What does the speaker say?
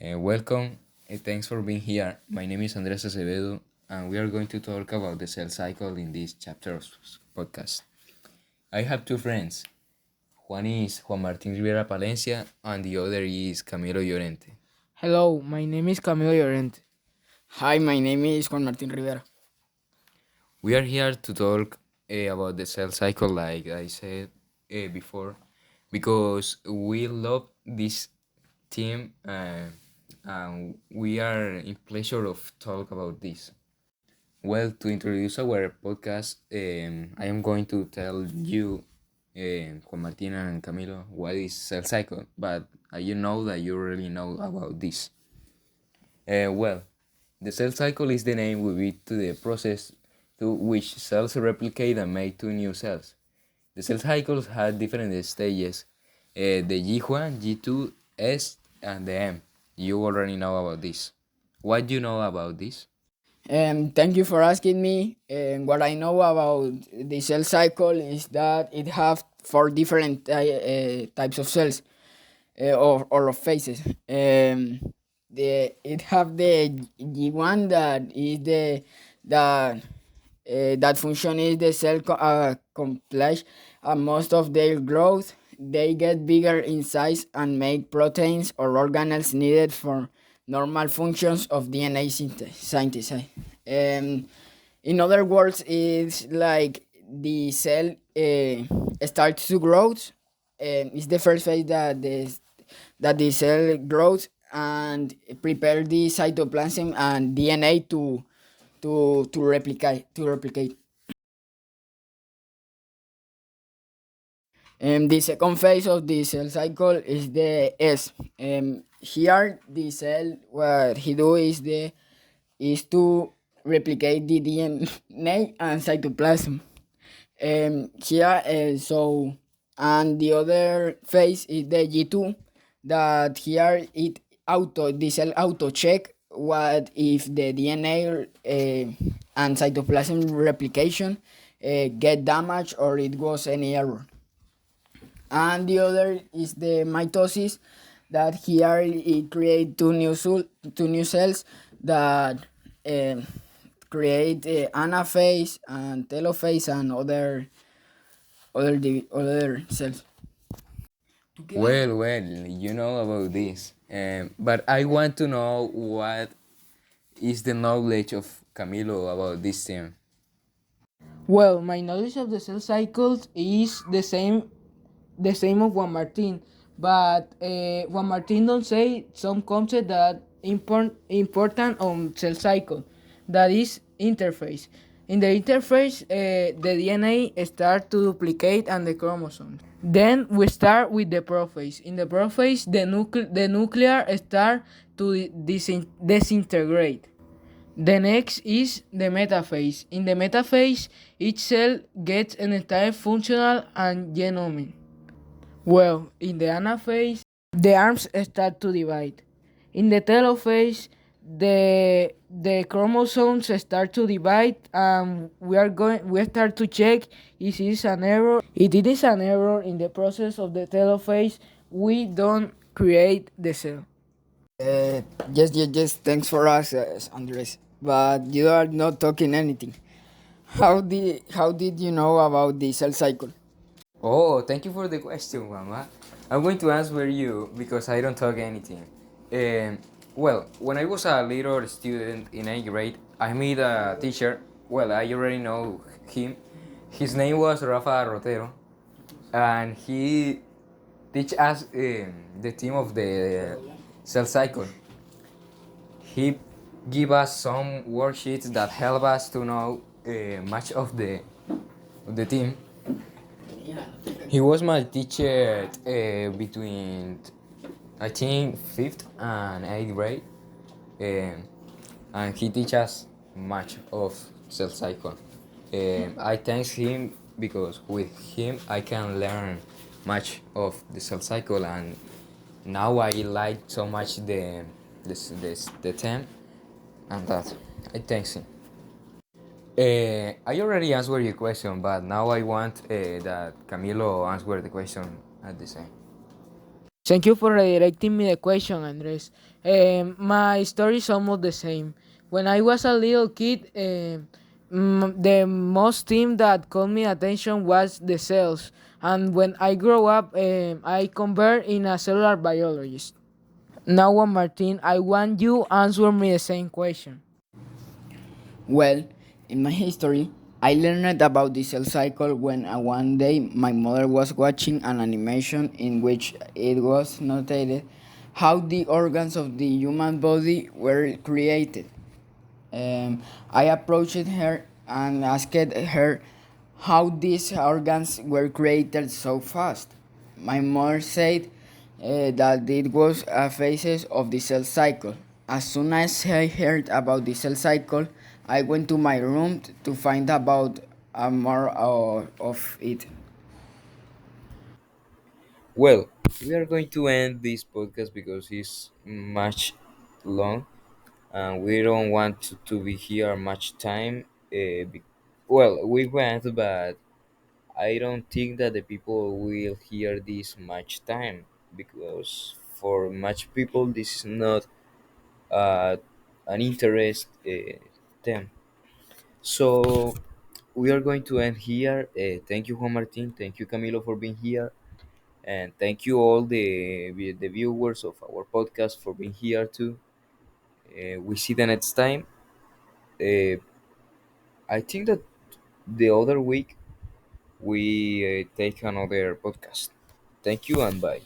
Welcome and thanks for being here. My name is Andres Acevedo, and we are going to talk about the cell cycle in this chapter of podcast. I have two friends. One is Juan Martin Rivera Palencia, and the other is Camilo Llorente. Hello, my name is Camilo Llorente. Hi, my name is Juan Martin Rivera. We are here to talk about the cell cycle, like I said before, because we love this theme and we are in pleasure of talk about this. Well, to introduce our podcast, I am going to tell you, Juan Martin and Camilo, what is cell cycle, but you know that you really know about this. Well, the cell cycle is the name we give to the process through which cells replicate and make two new cells. The cell cycles have different stages, the G1, G2, S, and the M. You already know about this. What do you know about this? Thank you for asking me. What I know about the cell cycle is that it have four different types of cells or of phases. It have the G1 that is that function is the cell complex, and most of their growth they get bigger in size and make proteins or organelles needed for normal functions of DNA synthesis. In other words, it's like the cell starts to grow. It's the first phase that the cell grows and prepare the cytoplasm and DNA to replicate. The second phase of the cell cycle is the S. Here the cell what he do is to replicate the DNA and cytoplasm. And the other phase is the G2 that here the cell auto check what if the DNA and cytoplasm replication get damaged or it was any error. And the other is the mitosis that here it create two new cells that create anaphase and telophase and other cells. Well, you know about this. But I want to know what is the knowledge of Camilo about this theme. Well, my knowledge of the cell cycles is the same of Juan Martin, but Juan Martin don't say some concept that important on cell cycle, that is interface. In the interface, the DNA start to duplicate and the chromosomes. Then we start with the prophase. In the prophase, the nuclear start to disintegrate. The next is the metaphase. In the metaphase, each cell gets an entire functional and genome. Well, in the anaphase, the arms start to divide. In the telophase, the chromosomes start to divide, and we start to check if it is an error. If it is an error in the process of the telophase, we don't create the cell. Yes. Thanks for us, Andres. But you are not talking anything. How did you know about the cell cycle? Oh, thank you for the question, Mama. I'm going to answer you because I don't talk anything. Well, when I was a little student in 8th grade, I met a teacher. Well, I already know him. His name was Rafa Rotero, and he teach us the theme of the cell cycle. He give us some worksheets that help us to know much of the theme. He was my teacher between, I think, 5th and 8th grade, and he teach us much of cell cycle. I thank him because with him I can learn much of the cell cycle, and now I like so much the theme, and that I thank him. I already answered your question, but now I want that Camilo answer the question at the same. Thank you for redirecting me the question, Andres. My story is almost the same. When I was a little kid, the most thing that caught me attention was the cells. And when I grow up, I convert in a cellular biologist. Now, Juan Martin, I want you answer me the same question. Well, in my history, I learned about the cell cycle when one day my mother was watching an animation in which it was noted how the organs of the human body were created. I approached her and asked her how these organs were created so fast. My mother said that it was a phases of the cell cycle. As soon as I heard about the cell cycle, I went to my room to find about more of it. Well, we are going to end this podcast because it's much long and we don't want to be here much time. Well, we went, but I don't think that the people will hear this much time because for much people this is not uh, an interest them. So we are going to end here. Thank you, Juan Martin. Thank you, Camilo, for being here, and thank you all the viewers of our podcast for being here too. We see the next time. Uh, I think that the other week we take another podcast. Thank you and bye.